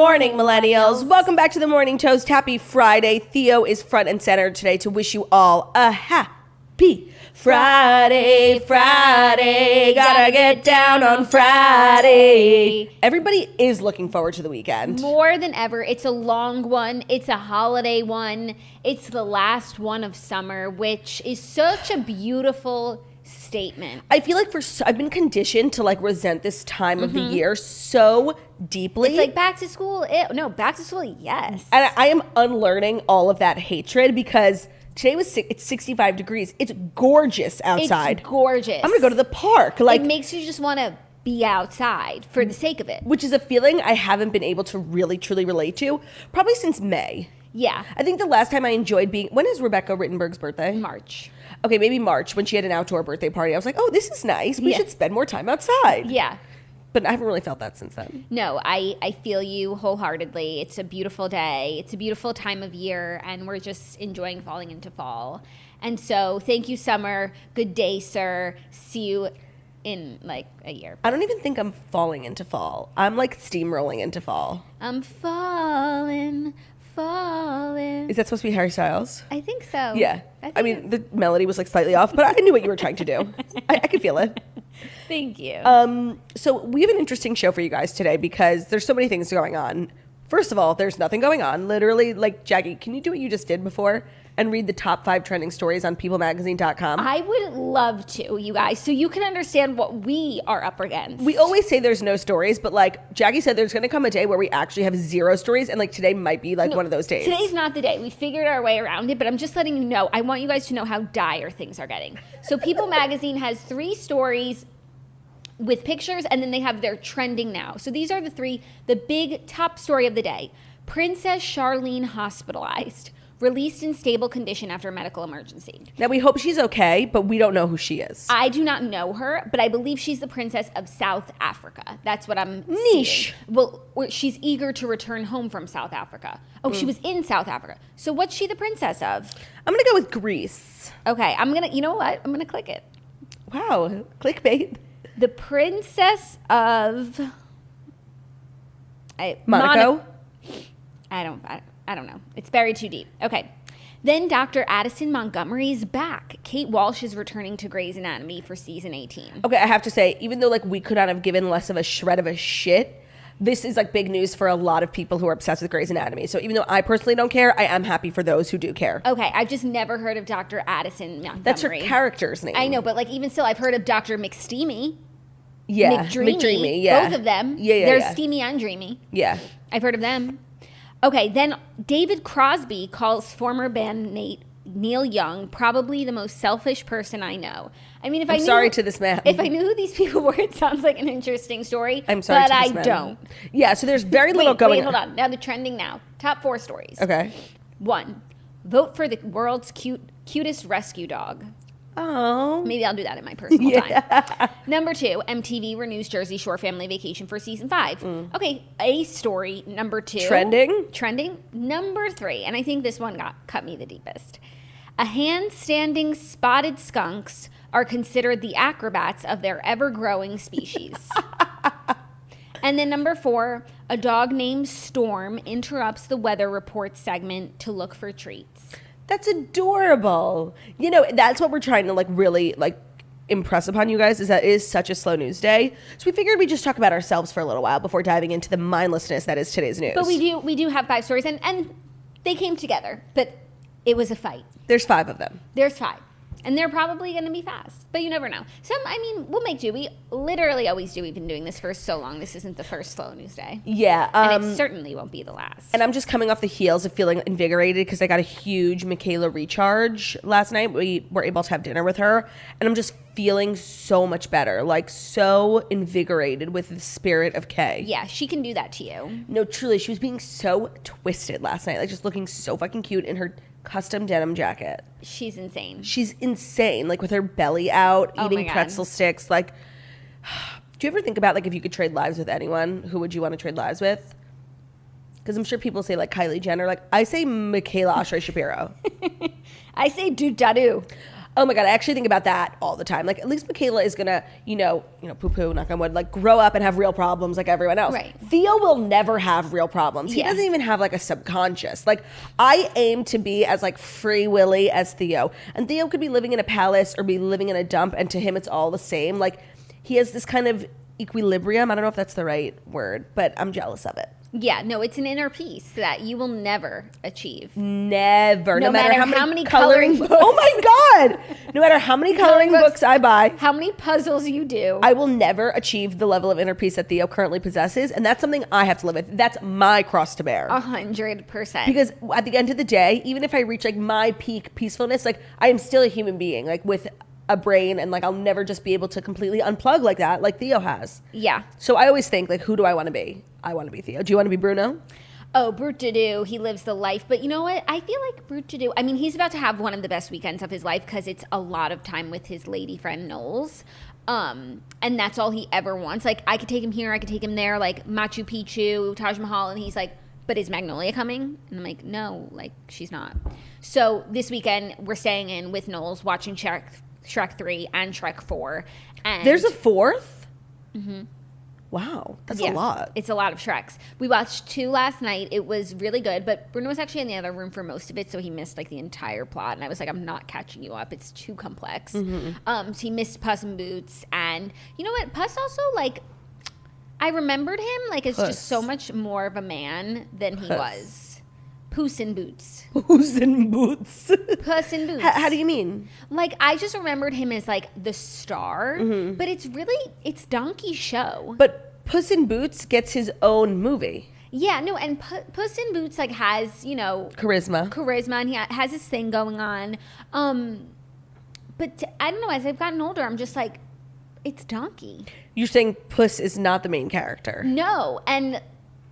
morning, millennials. Welcome back to the Morning Toast. Happy Friday. Theo is front and center today to wish you all a happy Friday. Gotta get down on Friday. Everybody is looking forward to the weekend. More than ever. It's a long one. It's a holiday one. It's the last one of summer, which is such a beautiful statement. I feel like I've been conditioned to like resent this time of the year so deeply. It's like back to school. No, back to school, yes. And I am unlearning all of that hatred because today it's 65 degrees. It's gorgeous outside. It's gorgeous. I'm gonna go to the park. Like, it makes you just want to be outside for the sake of it. Which is a feeling I haven't been able to really truly relate to probably since May. Yeah. I think the last time I enjoyed being... When is Rebecca Rittenberg's birthday? March. Okay, maybe March, when she had an outdoor birthday party. I was like, oh, this is nice. We should spend more time outside. Yeah. But I haven't really felt that since then. No, I feel you wholeheartedly. It's a beautiful day. It's a beautiful time of year, and we're just enjoying falling into fall. And so thank you, summer. Good day, sir. See you in like a year. I don't even think I'm falling into fall. I'm like steamrolling into fall. I'm falling. Is that supposed to be Harry Styles? I think so. Yeah. I mean, the melody was like slightly off, but I knew what you were trying to do. I could feel it. Thank you. So we have an interesting show for you guys today because there's so many things going on. First of all, there's nothing going on. Literally, like, Jackie, can you do what you just did before and read the top 5 trending stories on peoplemagazine.com? I would love to, you guys, so you can understand what we are up against. We always say there's no stories, but like Jackie said, there's going to come a day where we actually have 0 stories, and like today might be like one of those days. Today's not the day. We figured our way around it, but I'm just letting you know. I want you guys to know how dire things are getting. So People Magazine has 3 stories with pictures, and then they have their trending now. So these are the big top story of the day. Princess Charlene hospitalized. Released in stable condition after a medical emergency. Now, we hope she's okay, but we don't know who she is. I do not know her, but I believe she's the princess of South Africa. That's what I'm Niche. seeing. Well, she's eager to return home from South Africa. Oh, she was in South Africa. So what's she the princess of? I'm going to go with Greece. Okay, you know what? I'm going to click it. Wow, clickbait. The princess of... Monaco? I don't know. It's buried too deep. Okay. Then Dr. Addison Montgomery's back. Kate Walsh is returning to Grey's Anatomy for season 18. Okay, I have to say, even though like we could not have given less of a shred of a shit, this is like big news for a lot of people who are obsessed with Grey's Anatomy. So even though I personally don't care, I am happy for those who do care. Okay, I've just never heard of Dr. Addison Montgomery. That's her character's name. I know, but like even still, I've heard of Dr. McSteamy. Yeah, McDreamy. Yeah, both of them. Yeah. There's Steamy and Dreamy. Yeah, I've heard of them. Okay, then David Crosby calls former bandmate Neil Young probably the most selfish person I know. I mean, I'm sorry to this man. If I knew who these people were, it sounds like an interesting story. I'm sorry, but to this I man. don't. Yeah, so there's very little going on. Hold on. Now the trending now. Top 4 stories. Okay. 1, vote for the world's cutest rescue dog. Oh. Maybe I'll do that in my personal time. Number 2, MTV renews Jersey Shore Family Vacation for season 5. Okay, a story. Number 2. Trending. Number 3, and I think this one cut me the deepest. A handstanding spotted skunks are considered the acrobats of their ever-growing species. And then number 4, a dog named Storm interrupts the weather report segment to look for treats. That's adorable. You know, that's what we're trying to like really like impress upon you guys, is that it is such a slow news day. So we figured we'd just talk about ourselves for a little while before diving into the mindlessness that is today's news. But we do have 5 stories, and they came together, but it was a fight. There's 5 of them. There's 5. And they're probably going to be fast, but you never know. We'll make do. We literally always do. We've been doing this for so long. This isn't the first slow news day. Yeah. And it certainly won't be the last. And I'm just coming off the heels of feeling invigorated because I got a huge Michaela recharge last night. We were able to have dinner with her, and I'm just feeling so much better, like so invigorated with the spirit of Kay. Yeah, she can do that to you. No, truly, she was being so twisted last night, like just looking so fucking cute in her custom denim jacket. She's insane. She's insane, like with her belly out, Oh eating pretzel sticks. Like, do you ever think about like if you could trade lives with anyone, who would you want to trade lives with? Because I'm sure people say like Kylie Jenner. Like I say Michaela Oshry Shapiro. I say do-da-do. Oh my God, I actually think about that all the time. Like, at least Michaela is gonna, poo-poo, knock on wood, like grow up and have real problems like everyone else. Right. Theo will never have real problems. He doesn't even have like a subconscious. Like, I aim to be as like free willy as Theo. And Theo could be living in a palace or be living in a dump, and to him it's all the same. Like, he has this kind of equilibrium. I don't know if that's the right word, but I'm jealous of it. Yeah, no, it's an inner peace that you will never achieve. Never. No matter how many coloring books. Oh my God. No matter how many coloring books I buy. How many puzzles you do. I will never achieve the level of inner peace that Theo currently possesses. And that's something I have to live with. That's my cross to bear. 100%. Because at the end of the day, even if I reach like my peak peacefulness, like I am still a human being, like with a brain, and like I'll never just be able to completely unplug like that, like Theo has. Yeah. So I always think, like, who do I want to be? I want to be Theo. Do you want to be Bruno? Oh, Brute to do. He lives the life. But you know what? I feel like Brute to do. I mean, he's about to have one of the best weekends of his life because it's a lot of time with his lady friend Knowles. And that's all he ever wants. Like, I could take him here, I could take him there, like Machu Picchu, Taj Mahal, and he's like, but is Magnolia coming? And I'm like, no, like, she's not. So this weekend, we're staying in with Knowles, watching Shrek 3 and Shrek 4. And there's a fourth? Mm-hmm. Wow, that's a lot. It's a lot of Shreks. We watched 2 last night. It was really good, but Bruno was actually in the other room for most of it, so he missed like the entire plot. And I was like, I'm not catching you up. It's too complex. Mm-hmm. So he missed Puss in Boots. And you know what? Puss also, like, I remembered him like as just so much more of a man than he was. Puss in Boots. Puss in Boots. Puss in Boots. How do you mean? Like, I just remembered him as like the star, but it's Donkey's show. But Puss in Boots gets his own movie. Yeah, no, and Puss in Boots like has, charisma, and he has his thing going on. But I don't know, as I've gotten older, I'm just like, it's Donkey. You're saying Puss is not the main character? No, and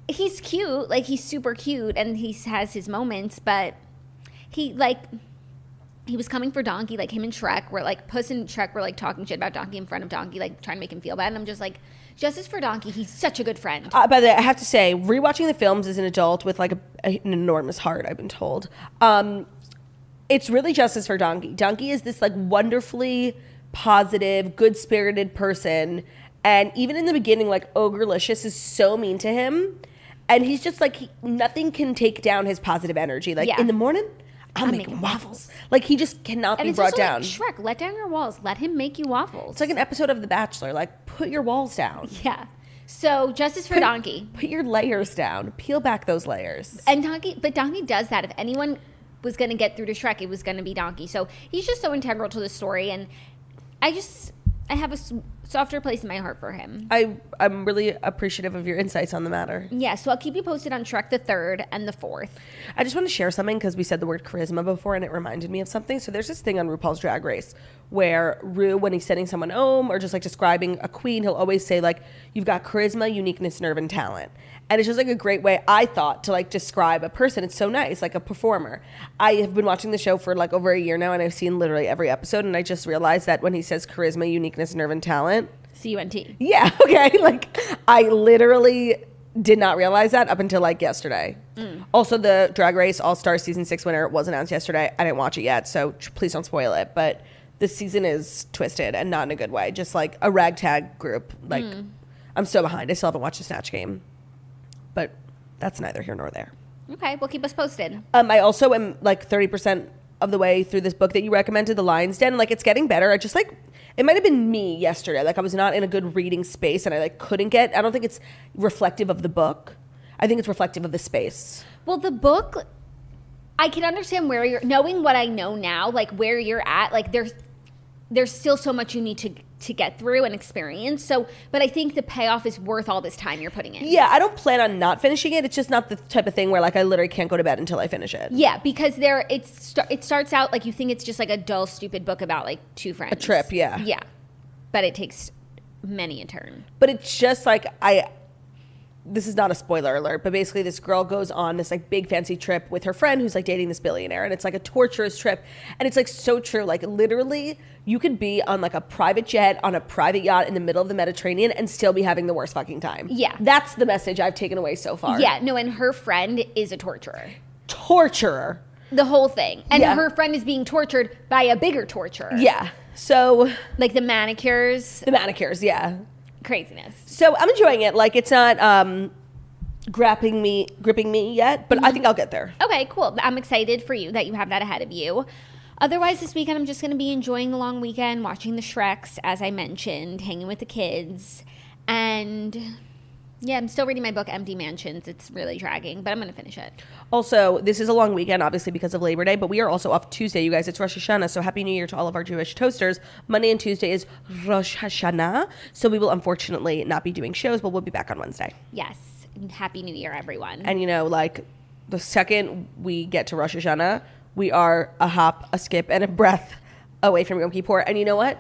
he's cute, like he's super cute, and he has his moments, but he was coming for Donkey, like him and Shrek were like, Puss and Shrek were like talking shit about Donkey in front of Donkey, like trying to make him feel bad, and I'm just like, justice for Donkey, he's such a good friend. By the way, I have to say, rewatching the films as an adult with like an enormous heart, I've been told, it's really justice for Donkey. Donkey is this like wonderfully positive, good-spirited person, and even in the beginning, like Ogrelicious is so mean to him. And he's just like, nothing can take down his positive energy. Like, in the morning, I'm making waffles. Like, he just cannot be brought down. And it's also like, Shrek, let down your walls. Let him make you waffles. It's like an episode of The Bachelor. Like, put your walls down. Yeah. So, justice for Donkey. Put your layers down. Peel back those layers. And Donkey does that. If anyone was going to get through to Shrek, it was going to be Donkey. So, he's just so integral to the story. And I have a softer place in my heart for him. I'm really appreciative of your insights on the matter. Yeah, so I'll keep you posted on Shrek the 3rd and the 4th. I just want to share something because we said the word charisma before and it reminded me of something. So there's this thing on RuPaul's Drag Race where Ru, when he's sending someone home or just like describing a queen, he'll always say like, you've got charisma, uniqueness, nerve, and talent. And it's just like a great way, I thought, to like describe a person. It's so nice, like a performer. I have been watching the show for like over a year now, and I've seen literally every episode, and I just realized that when he says charisma, uniqueness, nerve, and talent. C-U-N-T. Yeah, okay. Like, I literally did not realize that up until like yesterday. Also, the Drag Race All-Star Season 6 winner was announced yesterday. I didn't watch it yet, so please don't spoil it. But this season is twisted and not in a good way. Just like a ragtag group. Like, I'm so behind. I still haven't watched the Snatch Game. But that's neither here nor there. Okay, well, keep us posted. I also am like 30% of the way through this book that you recommended, The Lion's Den. Like, it's getting better. I just like, it might have been me yesterday. Like, I was not in a good reading space and I like couldn't get, I don't think it's reflective of the book. I think it's reflective of the space. Well, the book, I can understand where you're, knowing what I know now, like where you're at, like there's still so much you need to get through and experience. So, but I think the payoff is worth all this time you're putting in. Yeah, I don't plan on not finishing it. It's just not the type of thing where like I literally can't go to bed until I finish it. Yeah, because it starts out like you think it's just like a dull, stupid book about like two friends. A trip, yeah. Yeah, but it takes many a turn. But it's just like this is not a spoiler alert, but basically this girl goes on this like big fancy trip with her friend who's like dating this billionaire, and it's like a torturous trip, and it's like so true. Like literally you could be on like a private jet on a private yacht in the middle of the Mediterranean and still be having the worst fucking time. Yeah. That's the message I've taken away so far. Yeah, no, and her friend is a torturer. Torturer. The whole thing. And her friend is being tortured by a bigger torturer. Yeah. So. Like the manicures. Yeah. Craziness. So I'm enjoying it. Like, it's not gripping me yet, but I think I'll get there. Okay, cool. I'm excited for you that you have that ahead of you. Otherwise, this weekend, I'm just going to be enjoying the long weekend, watching the Shreks, as I mentioned, hanging with the kids. And, yeah, I'm still reading my book, Empty Mansions. It's really dragging, but I'm going to finish it. Also, this is a long weekend, obviously, because of Labor Day, but we are also off Tuesday, you guys. It's Rosh Hashanah, so Happy New Year to all of our Jewish toasters. Monday and Tuesday is Rosh Hashanah, so we will unfortunately not be doing shows, but we'll be back on Wednesday. Yes. Happy New Year, everyone. And, like, the second we get to Rosh Hashanah, we are a hop, a skip, and a breath away from Yom Kippur. And you know what?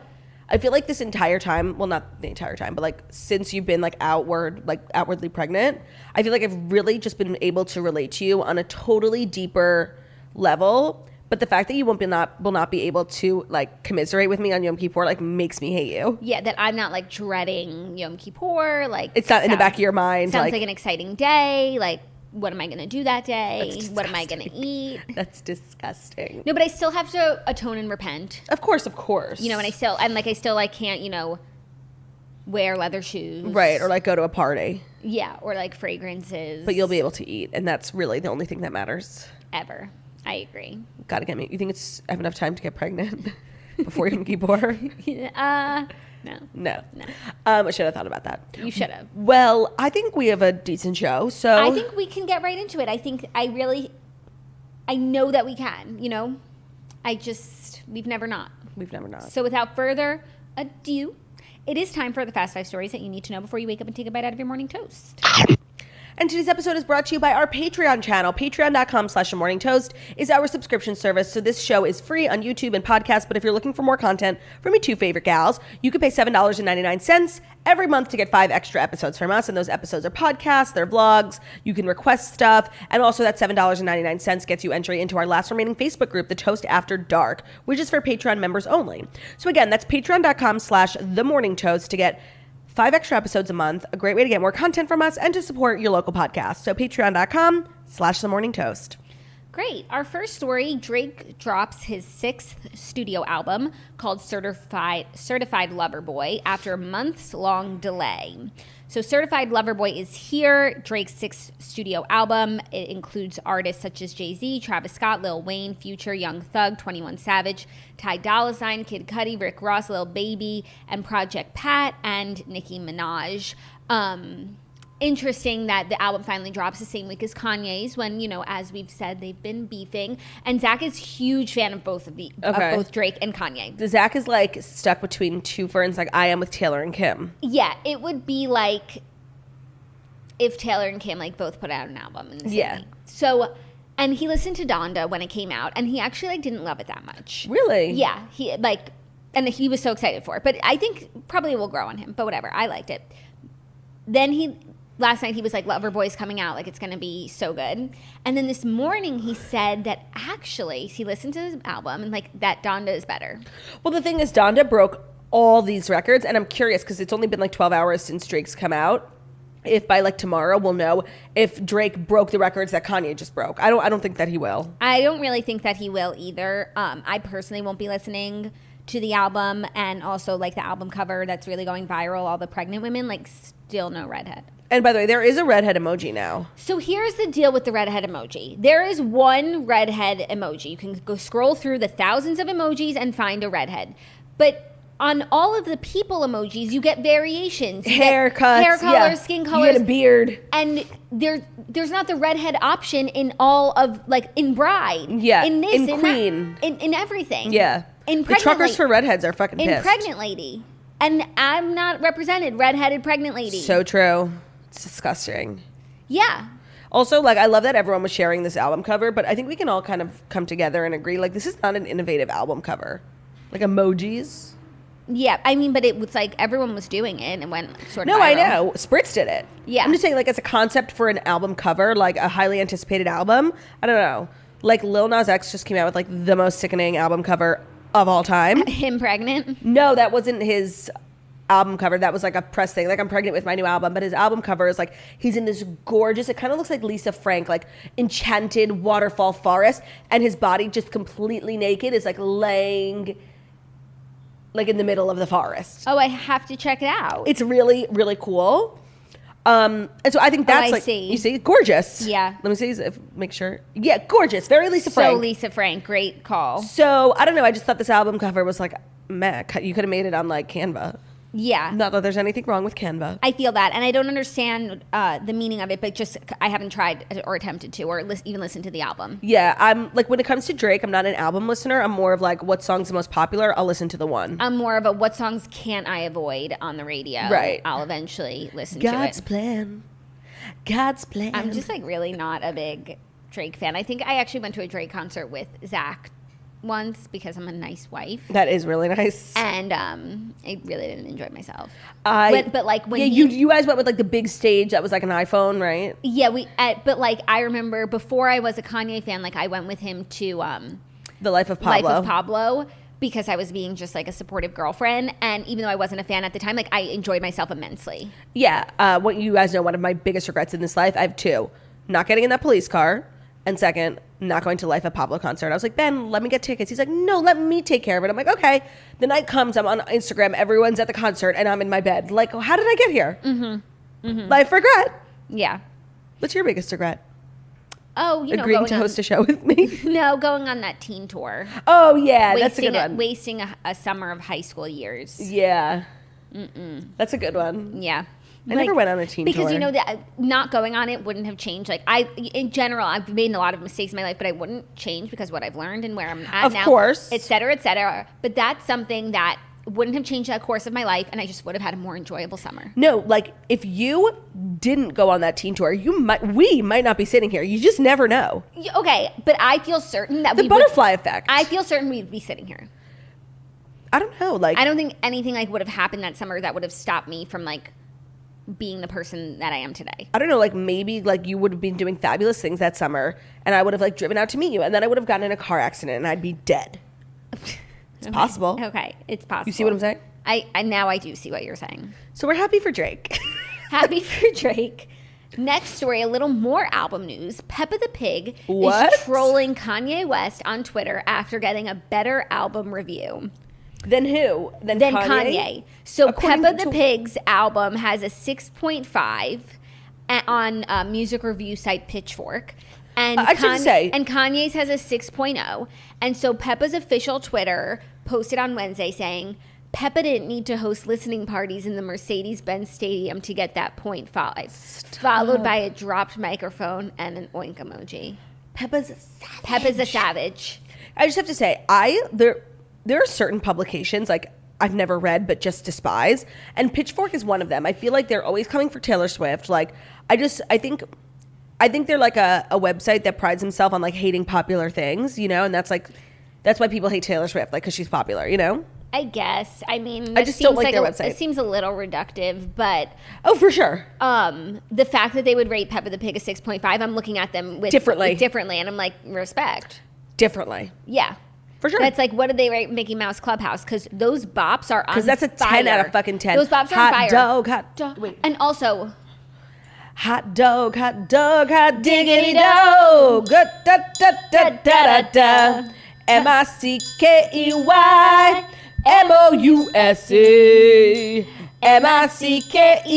I feel like this entire time, well, not the entire time, but like since you've been outwardly pregnant, I feel like I've really just been able to relate to you on a totally deeper level. But the fact that you will not be able to like commiserate with me on Yom Kippur like makes me hate you. Yeah, that I'm not like dreading Yom Kippur. Like it's not in the back of your mind. Sounds like an exciting day. Like, what am I going to do that day? What am I going to eat? That's disgusting. No, but I still have to atone and repent. Of course. You know, and I still can't, wear leather shoes. Right, or like go to a party. Yeah, or like fragrances. But you'll be able to eat, and that's really the only thing that matters. Ever. I agree. Gotta get me. You think I have enough time to get pregnant before Yom Kippur? No. I should have thought about that. You should have. Well, I think we have a decent show, so I think we can get right into it. I know that we can, we've never not. So without further ado, it is time for the Fast 5 stories that you need to know before you wake up and take a bite out of your morning toast. And today's episode is brought to you by our Patreon channel. Patreon.com/morningtoast is our subscription service. So this show is free on YouTube and podcasts. But if you're looking for more content from your two favorite gals, you can pay $7.99 every month to get 5 extra episodes from us. And those episodes are podcasts, they're vlogs. You can request stuff. And also that $7.99 gets you entry into our last remaining Facebook group, The Toast After Dark, which is for Patreon members only. So again, that's patreon.com/themorningtoast to get 5 extra episodes a month, a great way to get more content from us and to support your local podcast. So patreon.com/themorningtoast. Great. Our first story, Drake drops his 6th studio album called Certified Lover Boy after a months-long delay. So Certified Lover Boy is here, Drake's 6th studio album. It includes artists such as Jay-Z, Travis Scott, Lil Wayne, Future, Young Thug, 21 Savage, Ty Dolla $ign, Kid Cudi, Rick Ross, Lil Baby, and Project Pat, and Nicki Minaj. Interesting that the album finally drops the same week as Kanye's when, as we've said, they've been beefing. And Zach is a huge fan of both both Drake and Kanye. Zach is like stuck between two ferns like I am with Taylor and Kim. Yeah, it would be like if Taylor and Kim like both put out an album in the same week. So, and he listened to Donda when it came out and he actually like didn't love it that much. Really? Yeah, he was so excited for it. But I think probably it will grow on him, but whatever. I liked it. Then last night he was like, Loverboy's coming out, like it's going to be so good. And then this morning he said that actually he listened to his album and like that Donda is better. Well, the thing is Donda broke all these records and I'm curious because it's only been like 12 hours since Drake's come out. If by like tomorrow we'll know if Drake broke the records that Kanye just broke. I don't think that he will. I don't really think that he will either. I personally won't be listening to the album and also like the album cover that's really going viral, all the pregnant women, like still no redhead. And by the way, there is a redhead emoji now. So here's the deal with the redhead emoji. There is one redhead emoji. You can go scroll through the thousands of emojis and find a redhead. But on all of the people emojis, you get variations. Hair color, skin colors. You get a beard. And there's not the redhead option in all of, like, in Bride. Yeah, in this, in Queen. In everything. Yeah. In the truckers for redheads are fucking pissed. In Pregnant Lady. And I'm not represented, redheaded pregnant lady. So true. It's disgusting. Yeah. Also, like, I love that everyone was sharing this album cover, but I think we can all kind of come together and agree, like, this is not an innovative album cover. Like, emojis. Yeah, I mean, but it was like everyone was doing it and it went sort of No, viral. I know. Spritz did it. Yeah. I'm just saying, like, as a concept for an album cover, like, a highly anticipated album, I don't know. Like, Lil Nas X just came out with, like, the most sickening album cover of all time. Him pregnant? No, that wasn't his album cover that was like a press thing, like I'm pregnant with my new album, but his album cover is like he's in this gorgeous, it kind of looks like Lisa Frank, like enchanted waterfall forest, and his body just completely naked is like laying like in the middle of the forest. Oh, I have to check it out. It's really, really cool. And so I think that's you see, gorgeous. Yeah. Let me see, make sure. Yeah, gorgeous. Very Lisa Frank. So Lisa Frank, great call. So I don't know. I just thought this album cover was like, meh. You could have made it on like Canva. Yeah. Not that there's anything wrong with Canva. I feel that. And I don't understand the meaning of it, but just I haven't tried or attempted to or even listened to the album. Yeah. I'm like, when it comes to Drake, I'm not an album listener. I'm more of like, what song's the most popular? I'll listen to the one. I'm more of a what songs can't I avoid on the radio? Right. I'll eventually listen to it. God's plan. God's plan. I'm just like really not a big Drake fan. I think I actually went to a Drake concert with Zach once because I'm a nice wife. That is really nice. And I really didn't enjoy myself. But like when you guys went with like the big stage that was like an iPhone, right? Yeah, but like I remember before I was a Kanye fan, like I went with him to The Life of Pablo. Because I was being just like a supportive girlfriend, and even though I wasn't a fan at the time, like I enjoyed myself immensely. Yeah, what you guys know, one of my biggest regrets in this life, I have two: not getting in that police car, and second, not going to Life of Pablo concert. I was like, Ben, let me get tickets. He's like, no, let me take care of it. I'm like, okay. The night comes, I'm on Instagram, everyone's at the concert, and I'm in my bed. Like, how did I get here? Life regret. Yeah. What's your biggest regret? Oh, agreeing to host a show with me. No, going on that teen tour. Oh yeah, that's a good one. Wasting a summer of high school years. Yeah, that's a good one. Yeah, I never went on a teen tour because that not going on it wouldn't have changed. Like in general, I've made a lot of mistakes in my life, but I wouldn't change because what I've learned and where I'm at now, of course, et cetera, et cetera. But that's something that wouldn't have changed that course of my life, and I just would have had a more enjoyable summer. No, like if you didn't go on that teen tour, we might not be sitting here. You just never know. Okay, but I feel certain that the butterfly effect. I feel certain we'd be sitting here. I don't know. Like I don't think anything like would have happened that summer that would have stopped me from like being the person that I am today. I don't know. Like maybe like you would have been doing fabulous things that summer, and I would have like driven out to meet you, and then I would have gotten in a car accident, and I'd be dead. It's possible. Okay, it's possible. You see what I'm saying? I now I do see what you're saying. So we're happy for Drake. Happy for Drake. Next story, a little more album news. Peppa the Pig is trolling Kanye West on Twitter after getting a better album review. Than who? Than Kanye. So Peppa the Pig's album has a 6.5 on music review site Pitchfork. And Kanye's has a 6.0. And so Peppa's official Twitter posted on Wednesday saying, Peppa didn't need to host listening parties in the Mercedes-Benz Stadium to get that 0.5. Followed by a dropped microphone and an oink emoji. Peppa's a savage. Peppa's a savage. I just have to say, there are certain publications like I've never read but just despise, and Pitchfork is one of them. I feel like they're always coming for Taylor Swift. Like I think they're like a website that prides himself on like hating popular things, and that's why people hate Taylor Swift, like because she's popular, I guess. I mean, I just don't like their website. It seems a little reductive, but oh, for sure. The fact that they would rate Peppa the Pig a 6.5, I'm looking at them differently, and I'm like, respect. Differently, yeah, for sure. That's like, what did they rate Mickey Mouse Clubhouse? Because those bops are on fire. Because that's a 10 out of fucking 10. Those bops are on fire. Hot dog. Wait. And also, hot dog, hot diggity dog. Da da da da da da. MICKEY. MOUSA. MICKEY.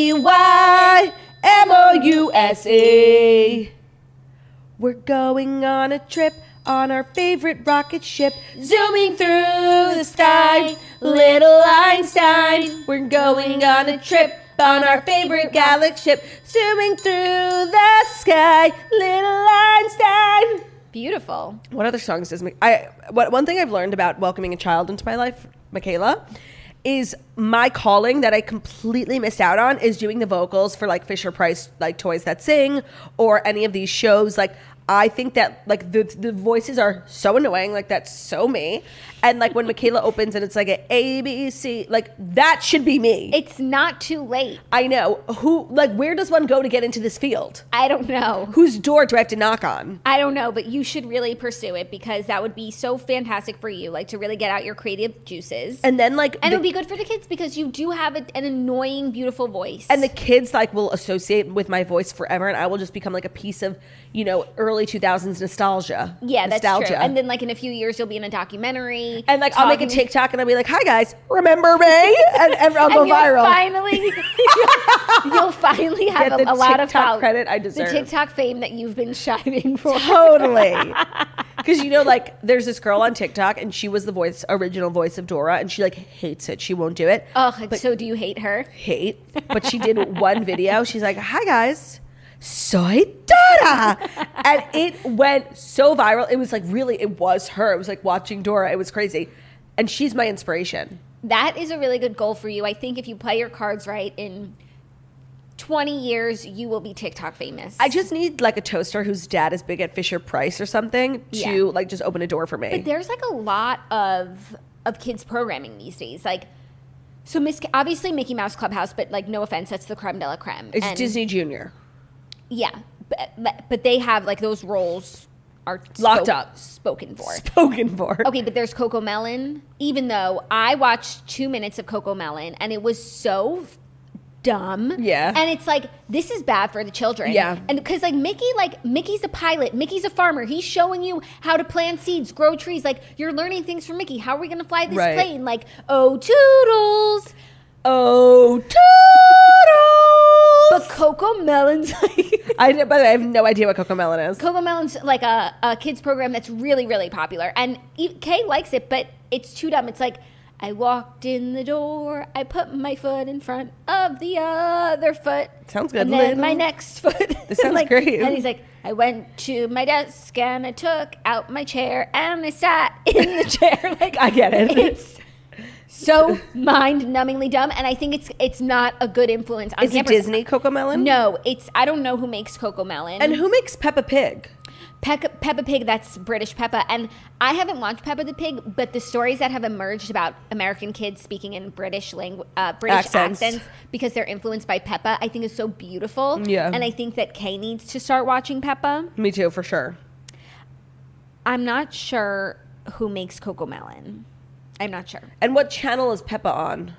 We're going on a trip on our favorite rocket ship, zooming through the sky, little Einstein. We're going on a trip on our favorite galaxy ship, zooming through the sky, little Einstein. Beautiful. What other songs does one thing I've learned about welcoming a child into my life, Michaela, is my calling that I completely missed out on is doing the vocals for like Fisher-Price, like Toys That Sing, or any of these shows. Like I think that like the voices are so annoying, like that's so me. And like when Michaela opens and it's like a ABC, like that should be me. It's not too late. I know. Where does one go to get into this field? I don't know. Whose door do I have to knock on? I don't know, but you should really pursue it because that would be so fantastic for you, like to really get out your creative juices. And then like, and it would be good for the kids because you do have an annoying, beautiful voice. And the kids like will associate with my voice forever, and I will just become like a piece of, early 2000s nostalgia. Yeah, that's true. And then like in a few years, you'll be in a documentary. And like I'll make a TikTok and I'll be like, "Hi guys, remember me?" And I'll go viral. You'll finally have a lot of TikTok credit I deserve. The TikTok fame that you've been striving for. Totally. Because there's this girl on TikTok and she was the original voice of Dora, and she like hates it. She won't do it. Oh, so do you hate her? Hate. But she did one video. She's like, "Hi guys, soy Dora," and it went so viral. It was like it was her. It was like watching Dora. It was crazy, and she's my inspiration. That is a really good goal for you. I think if you play your cards right, in 20 years you will be TikTok famous. I just need like a toaster whose dad is big at Fisher Price or something to like just open a door for me. But there's like a lot of kids programming these days, like. So obviously Mickey Mouse Clubhouse, but like no offense, that's the creme de la creme. It's Disney Junior. Yeah, but they have like those roles are locked up, spoken for. Okay, but there's Coco Melon. Even though I watched 2 minutes of Coco Melon and it was so dumb. Yeah. And it's like, this is bad for the children. Yeah. And because Mickey's a pilot. Mickey's a farmer. He's showing you how to plant seeds, grow trees. Like, you're learning things from Mickey. How are we going to fly this plane? Like, oh, toodles. Oh, toodles. But Coco Melon's like... By the way, I have no idea what Coco Melon is. Coco Melon's like a kids program that's really, really popular. And Kay likes it, but it's too dumb. It's like, I walked in the door, I put my foot in front of the other foot. Sounds good. And then my next foot. This sounds great. And he's like, I went to my desk and I took out my chair and I sat in the chair. Like, I get it. It's so mind-numbingly dumb, and I think it's not a good influence on campers. Is it Disney Coco Melon? No, I don't know who makes Coco Melon. And who makes Peppa Pig? Peppa Pig, that's British Peppa. And I haven't watched Peppa the Pig, but the stories that have emerged about American kids speaking in British accents because they're influenced by Peppa, I think is so beautiful. Yeah. And I think that Kay needs to start watching Peppa. Me too, for sure. I'm not sure who makes Coco Melon. I'm not sure. And what channel is Peppa on?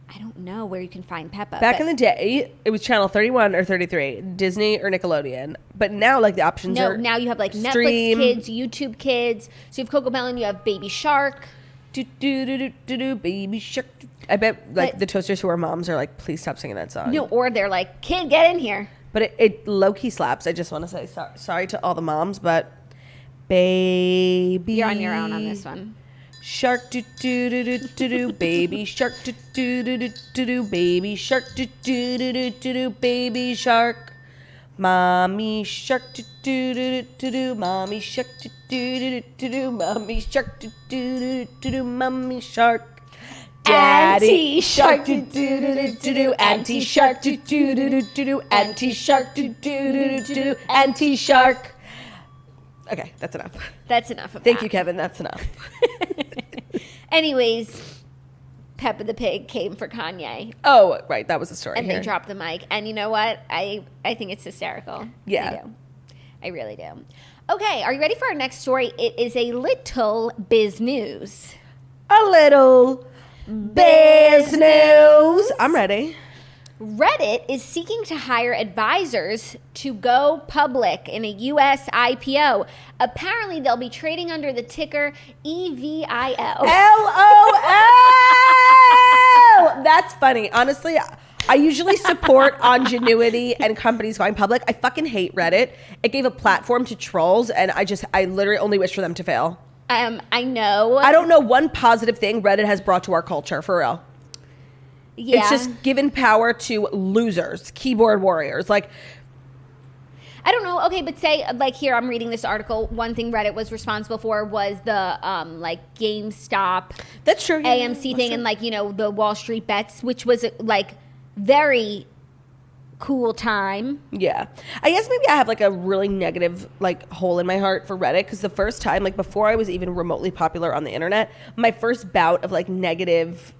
I don't know where you can find Peppa. Back in the day, it was channel 31 or 33, Disney or Nickelodeon. But now, like, the options are... No, now you have, like, stream. Netflix Kids, YouTube Kids. So you have Coco Melon, you have Baby Shark. Baby Shark. I bet, like, the toasters who are moms are like, please stop singing that song. No, or they're like, kid, get in here. But it low-key slaps. I just want to say sorry to all the moms, but... Baby... You're on your own on this one. Shark do do do do do do baby shark do do do do do do baby shark do do do do do do baby shark, mommy shark do do do do do mommy shark do do do do do mommy shark do do do do do mommy shark, daddy shark do do do do do auntie shark do do do do do auntie shark do do do do do auntie shark. Okay, that's enough. That's enough of Thank you, Kevin. That's enough. Anyways, Peppa the Pig came for Kanye. Oh, right. That was the story. And they dropped the mic. And you know what? I think it's hysterical. Yeah. I really do. Okay, are you ready for our next story? It is a little biz news. A little biz news. I'm ready. Reddit is seeking to hire advisors to go public in a U.S. IPO. Apparently, they'll be trading under the ticker EVIL. LOL! That's funny. Honestly, I usually support ingenuity and companies going public. I fucking hate Reddit. It gave a platform to trolls, and I literally only wish for them to fail. I know. I don't know one positive thing Reddit has brought to our culture, for real. Yeah. It's just given power to losers, keyboard warriors. Like, I don't know. Okay, but say, like, here, I'm reading this article. One thing Reddit was responsible for was the, like, GameStop. That's true. AMC thing, and, like, you know, the Wall Street bets, which was, like, very cool time. Yeah. I guess maybe I have like a really negative like hole in my heart for Reddit, because the first time, like before I was even remotely popular on the internet, my first bout of like negative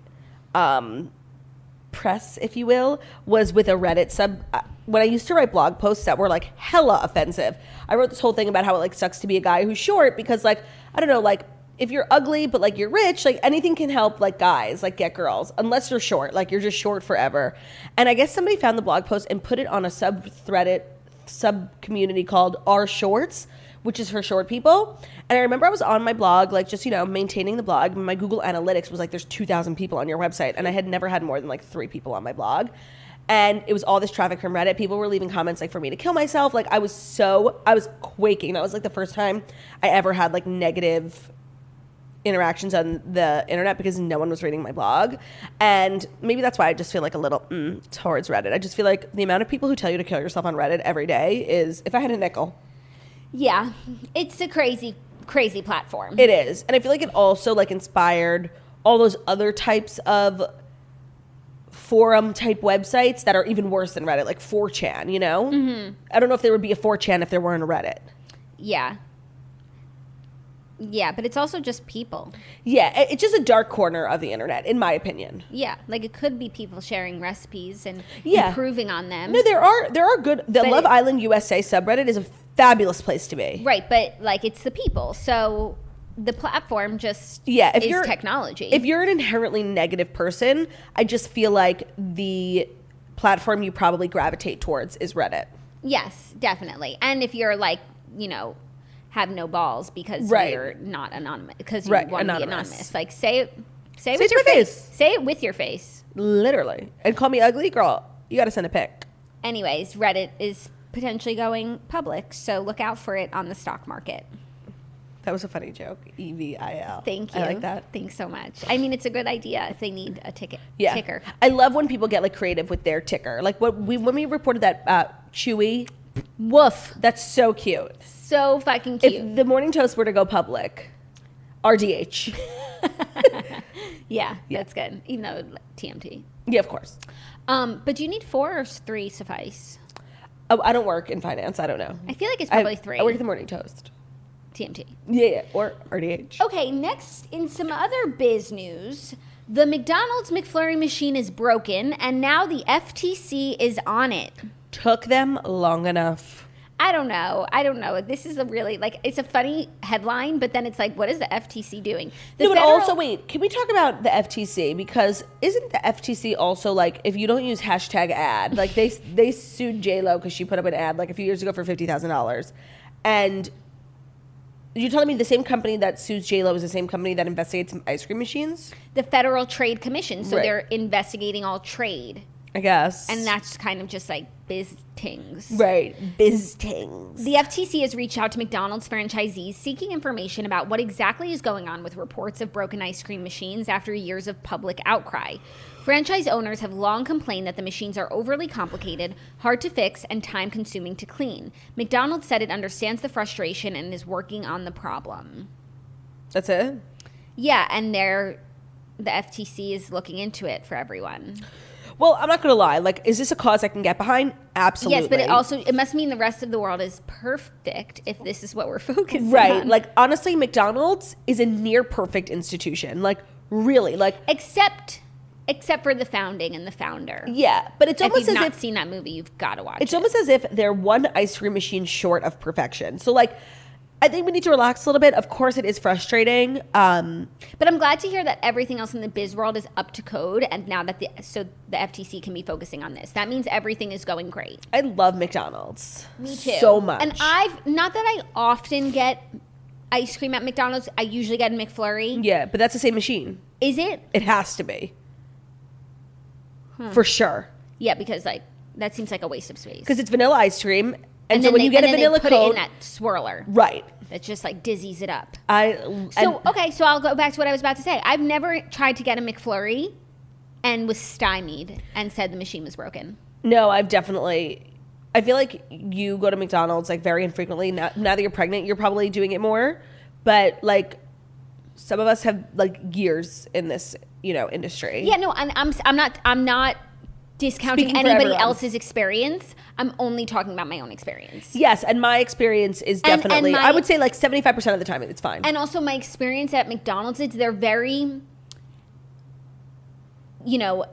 press, if you will, was with a Reddit sub. When I used to write blog posts that were like hella offensive, I wrote this whole thing about how it like sucks to be a guy who's short, because like, I don't know, like if you're ugly but like you're rich, like anything can help like guys like get girls, unless you're short, like you're just short forever. And I guess somebody found the blog post and put it on a sub community called R Shorts, which is for short people. And I remember I was on my blog, like just, you know, maintaining the blog, and my Google Analytics was like, there's 2,000 people on your website, and I had never had more than like 3 people on my blog. And it was all this traffic from Reddit. People were leaving comments like for me to kill myself. Like I was quaking. That was like the first time I ever had like negative interactions on the internet, because no one was reading my blog. And maybe that's why I just feel like a little towards Reddit. I just feel like the amount of people who tell you to kill yourself on Reddit every day is, if I had a nickel. Yeah, it's a crazy platform. It is. And I feel like it also like inspired all those other types of forum type websites that are even worse than Reddit, like 4chan, you know? Mm-hmm. I don't know if there would be a 4chan if there weren't a Reddit. Yeah. Yeah, but it's also just people. Yeah, it's just a dark corner of the internet, in my opinion. Yeah, like it could be people sharing recipes and improving on them. No, there are good. The Love Island USA subreddit is a fabulous place to be. Right, but like it's the people. So the platform just is technology. If you're an inherently negative person, I just feel like the platform you probably gravitate towards is Reddit. Yes, definitely. And if you're like, you know, have no balls because you're not anonymous, because you want to be anonymous. Like say it with your face. Say it with your face. Literally. And call me ugly, girl. You got to send a pic. Anyways, Reddit is potentially going public, so look out for it on the stock market. That was a funny joke. EVIL. Thank you. I like that. Thanks so much. I mean, it's a good idea if they need a ticker. I love when people get like creative with their ticker. Like when we reported that Chewy. Woof. That's so cute. So fucking cute. If the Morning Toast were to go public, RDH. yeah, that's good. Even though TMT. Yeah, of course. But do you need 4 or 3 suffice? Oh, I don't work in finance. I don't know. I feel like it's probably 3. I work at the Morning Toast. TMT. Yeah, or RDH. Okay, next, in some other biz news, the McDonald's McFlurry machine is broken, and now the FTC is on it. Took them long enough. I don't know. This is a really, like, it's a funny headline, but then it's like, what is the FTC doing? But also, wait, can we talk about the FTC? Because isn't the FTC also, like, if you don't use #ad, like, they sued J-Lo because she put up an ad, like, a few years ago for $50,000. And you're telling me the same company that sues J-Lo is the same company that investigates ice cream machines? The Federal Trade Commission. So they're investigating all trade. I guess. And that's kind of just like biz tings. Right. Biz tings. The FTC has reached out to McDonald's franchisees seeking information about what exactly is going on with reports of broken ice cream machines after years of public outcry. Franchise owners have long complained that the machines are overly complicated, hard to fix, and time-consuming to clean. McDonald's said it understands the frustration and is working on the problem. That's it? Yeah, and the FTC is looking into it for everyone. Well, I'm not going to lie. Like, is this a cause I can get behind? Absolutely. Yes, but it must mean the rest of the world is perfect if this is what we're focusing on. Right. Like, honestly, McDonald's is a near perfect institution. Like, really. Like, Except for the founding and the founder. Yeah, but it's almost as if... If you've not seen that movie, you've got to watch it. It's almost as if they're one ice cream machine short of perfection. So, like, I think we need to relax a little bit. Of course, it is frustrating. But I'm glad to hear that everything else in the biz world is up to code, and now that the FTC can be focusing on this. That means everything is going great. I love McDonald's. Me too. So much. And not that I often get ice cream at McDonald's. I usually get a McFlurry. Yeah, but that's the same machine. Is it? It has to be. For sure. Yeah, because like that seems like a waste of space. Because it's vanilla ice cream. And so then when you get a vanilla put cone, it in that swirler. Right. That just like dizzies it up. So I'll go back to what I was about to say. I've never tried to get a McFlurry and was stymied and said the machine was broken. No, I feel like you go to McDonald's like very infrequently. Now that you're pregnant, you're probably doing it more. But like some of us have like years in this, industry. Yeah, no, I'm not discounting anybody else's experience. I'm only talking about my own experience. Yes, and my experience is definitely, I would say like 75% of the time it's fine. And also my experience at McDonald's, they're very, you know,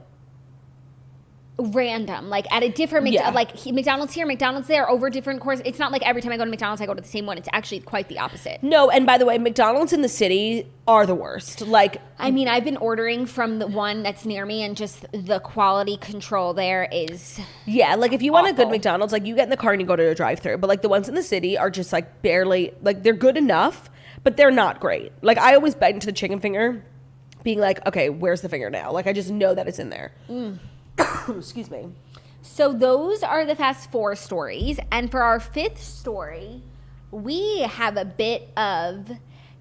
random, like at a different like McDonald's here, McDonald's there, over different courses. It's not like every time I go to McDonald's I go to the same one. It's actually quite the opposite. No, and by the way, McDonald's in the city are the worst. Like, I mean, I've been ordering from the one that's near me, and just the quality control there is like if you want a good McDonald's, like you get in the car and you go to a drive-thru, but like the ones in the city are just like barely, like they're good enough, but they're not great. Like I always bite into the chicken finger being like, okay, where's the finger now? Like I just know that it's in there. Excuse me. So those are the Fast 4 stories. And for our 5th story, we have a bit of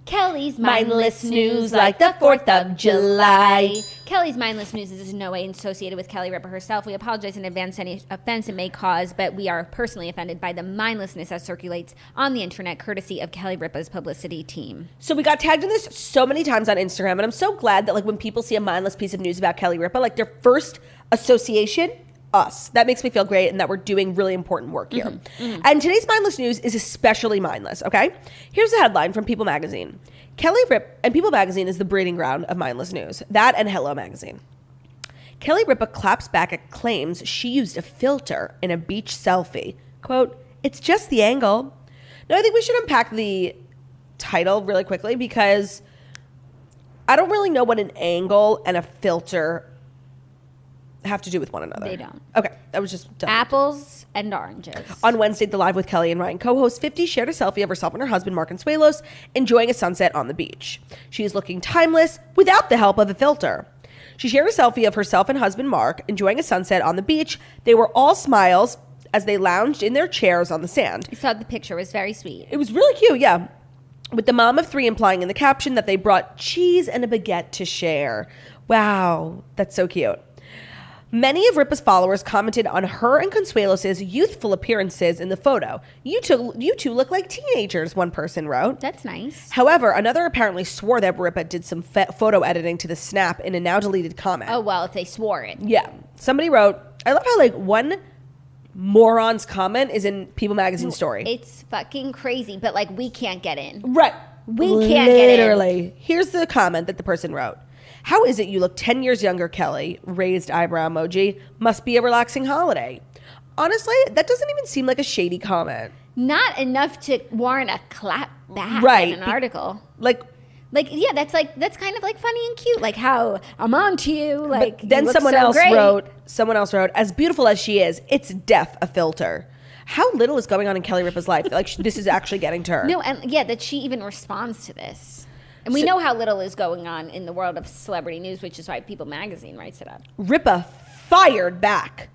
Kelly's Mindless News like the 4th of July. Kelly's Mindless News is in no way associated with Kelly Ripa herself. We apologize in advance for any offense it may cause, but we are personally offended by the mindlessness that circulates on the internet courtesy of Kelly Ripa's publicity team. So we got tagged in this so many times on Instagram, and I'm so glad that like when people see a mindless piece of news about Kelly Ripa, like their first association, us. That makes me feel great, and that we're doing really important work here. And today's mindless news is especially mindless, okay? Here's a headline from People Magazine. Kelly Ripa, and People Magazine is the breeding ground of mindless news. That and Hello Magazine. Kelly Ripa claps back at claims she used a filter in a beach selfie. Quote, "It's just the angle." Now, I think we should unpack the title really quickly because I don't really know what an angle and a filter have to do with one another. They don't. Okay, that was just dumb. Apples and oranges. On Wednesday, the Live with Kelly and Ryan co-host 50 shared a selfie of herself and her husband, Mark Consuelos, enjoying a sunset on the beach. She is looking timeless without the help of a filter. She shared a selfie of herself and husband, Mark, enjoying a sunset on the beach. They were all smiles as they lounged in their chairs on the sand. I saw the picture. It was very sweet. It was really cute, yeah. With the mom of 3 implying in the caption that they brought cheese and a baguette to share. Wow, that's so cute. Many of Ripa's followers commented on her and Consuelos' youthful appearances in the photo. You two look like teenagers, one person wrote. That's nice. However, another apparently swore that Ripa did some photo editing to the snap in a now deleted comment. Oh, well, if they swore it. Yeah. Somebody wrote, I love how like one moron's comment is in People Magazine story. It's fucking crazy, but like we can't get in. Right. We can't get in. Literally. Here's the comment that the person wrote. "How is it you look 10 years younger, Kelly?" Raised eyebrow emoji. "Must be a relaxing holiday." Honestly, that doesn't even seem like a shady comment. Not enough to warrant a clap back in an article. Like, yeah, that's kind of like funny and cute. Like how I'm on to you. Like but then you someone look so else wrote, "As beautiful as she is, it's death a filter." How little is going on in Kelly Ripa's life? Like this is actually getting to her. No, and yeah, that she even responds to this. And we know how little is going on in the world of celebrity news, which is why People Magazine writes it up. Ripa fired back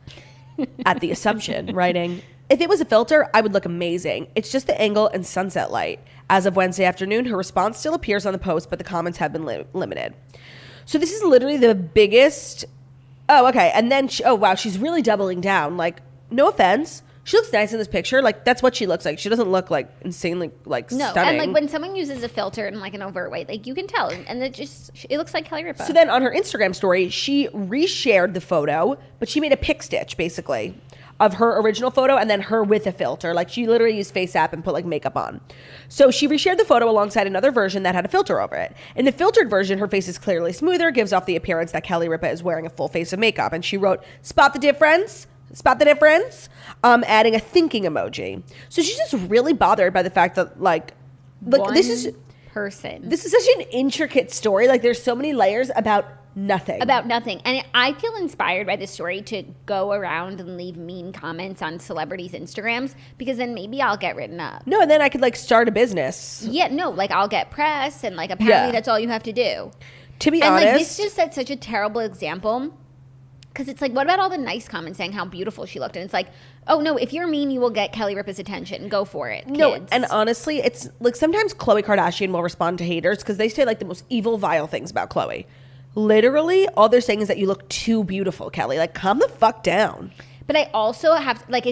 at the assumption, writing, "If it was a filter, I would look amazing. It's just the angle and sunset light." As of Wednesday afternoon, her response still appears on the post, but the comments have been limited. So this is literally the biggest... Oh, okay. And then, oh, wow, she's really doubling down. Like, no offense. She looks nice in this picture. Like, that's what she looks like. She doesn't look, like, insanely, like, stunning. And, like, when someone uses a filter in, like, an overt way, like, you can tell. And it looks like Kelly Ripa. So then on her Instagram story, she reshared the photo, but she made a pic stitch, basically, of her original photo and then her with a filter. Like, she literally used FaceApp and put, like, makeup on. So she reshared the photo alongside another version that had a filter over it. In the filtered version, her face is clearly smoother, gives off the appearance that Kelly Ripa is wearing a full face of makeup. And she wrote, "Spot the difference? Spot the difference?" Adding a thinking emoji. So she's just really bothered by the fact that, like this is such an intricate story. Like, there's so many layers about nothing. And I feel inspired by this story to go around and leave mean comments on celebrities' Instagrams, because then maybe I'll get written up. No, and then I could, like, start a business. Yeah, no, like, I'll get press, and, like, apparently that's all you have to do. To be honest. And, like, this just set such a terrible example. Because it's like, what about all the nice comments saying how beautiful she looked? And it's like, oh, no, if you're mean, you will get Kelly Ripa's attention. Go for it, kids. No, and honestly, it's like sometimes Khloe Kardashian will respond to haters because they say, like, the most evil, vile things about Khloe. Literally, all they're saying is that you look too beautiful, Kelly. Like, calm the fuck down. But I also have, like,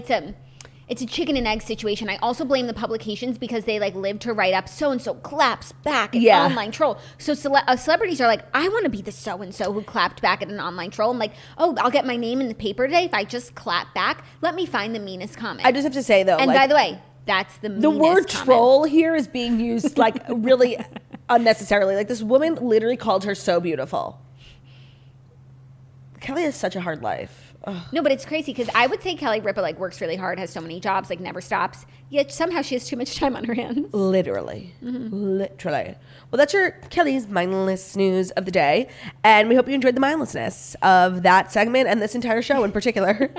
It's a chicken and egg situation. I also blame the publications because they like live to write up so-and-so claps back at an online troll. So celebrities are like, I want to be the so-and-so who clapped back at an online troll. I'm like, oh, I'll get my name in the paper today if I just clap back. Let me find the meanest comment. I just have to say though. And by the way, that's the word comment. Troll here is being used like really unnecessarily. Like this woman literally called her so beautiful. Kelly has such a hard life. Ugh. No, but it's crazy because I would say Kelly Ripa like works really hard, has so many jobs, like never stops. Yet somehow she has too much time on her hands. Literally. Literally. Well, that's your Kelly's mindless news of the day. And we hope you enjoyed the mindlessness of that segment and this entire show in particular.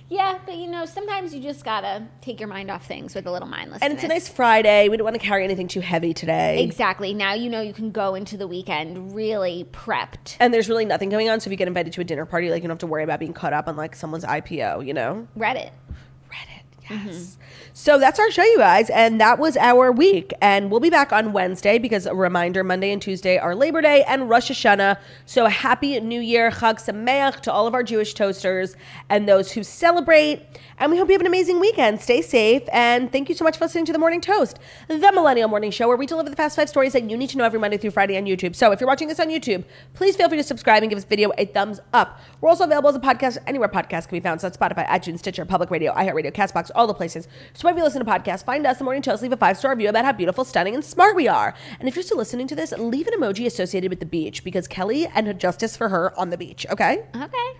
Yeah, but you know, sometimes you just gotta take your mind off things with a little mindlessness. And it's a nice Friday. We don't want to carry anything too heavy today. Exactly. Now you know you can go into the weekend really prepped. And there's really nothing going on, so if you get invited to a dinner party, like you don't have to worry about being caught up on like someone's IPO, you know? Reddit, yes. So that's our show, you guys, and that was our week. And we'll be back on Wednesday because a reminder, Monday and Tuesday are Labor Day and Rosh Hashanah. So a happy New Year, Chag Sameach to all of our Jewish toasters and those who celebrate. And we hope you have an amazing weekend. Stay safe, and thank you so much for listening to The Morning Toast, the Millennial Morning Show, where we deliver the fast 5 stories that you need to know every Monday through Friday on YouTube. So if you're watching this on YouTube, please feel free to subscribe and give this video a thumbs up. We're also available as a podcast anywhere podcasts can be found. So that's Spotify, iTunes, Stitcher, Public Radio, iHeartRadio, CastBox, all the places. So if you listen to podcasts, find us, The Morning Toast, leave a 5-star review about how beautiful, stunning, and smart we are. And if you're still listening to this, leave an emoji associated with the beach because Kelly and justice for her on the beach, okay? Okay.